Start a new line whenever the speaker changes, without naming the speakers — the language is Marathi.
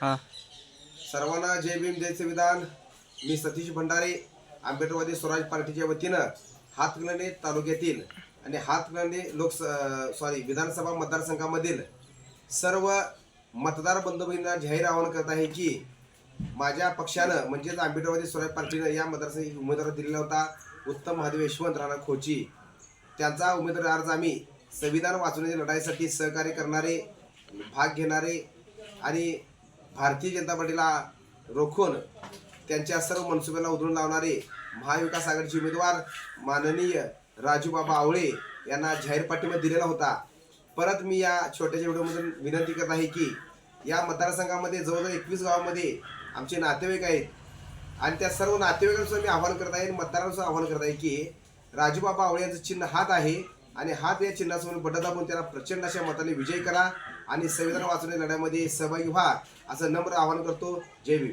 हां
सर्वांना जय भीम जय संविधान. मी सतीश भंडारे आंबेडकरवादी स्वराज पार्टीच्या वतीनं हातकणंगले तालुक्यातील आणि हातकणंगले विधानसभा मतदारसंघामधील सर्व मतदार बंधू भगिनींना जाहीर आवाहन करत आहे की माझ्या पक्षानं म्हणजेच आंबेडकरवादी स्वराज पार्टीनं या मतदारसंघात उमेदवार दिलेला होता उत्तम महादेव यशवंत राणा खोची. त्यांचा उमेदवारी अर्ज आम्ही संविधान वाचवण्याच्या लढाईसाठी सहकार्य करणारे, भाग घेणारे आणि भारतीय जनता पार्टीला रोखून त्यांच्या सर्व मनसुब्याला उधळून लावणारे महाविकास आघाडीचे उमेदवार माननीय राजूबाबा आवळे यांना जाहीर पाठिंबा दिलेला होता. परत मी या छोट्याशा व्हिडिओमधून विनंती करत आहे की या मतदारसंघामध्ये जवळजवळ 21 गावामध्ये आमचे नातेवाईक आहेत आणि त्या सर्व नातेवाईकांचं मी आवाहन करत आहे, मतदारांचं आवाहन करत आहे की राजूबाबा आवळे यांचं चिन्ह हात आहे आणि हात या चिन्हासमोर बटन दाबून त्यांना प्रचंड अशा मताने विजयी करा आणि संविधान वाचवण्याच्या लढ्यामध्ये सहभागी व्हा असं नम्र आवाहन करतो. जय भीम.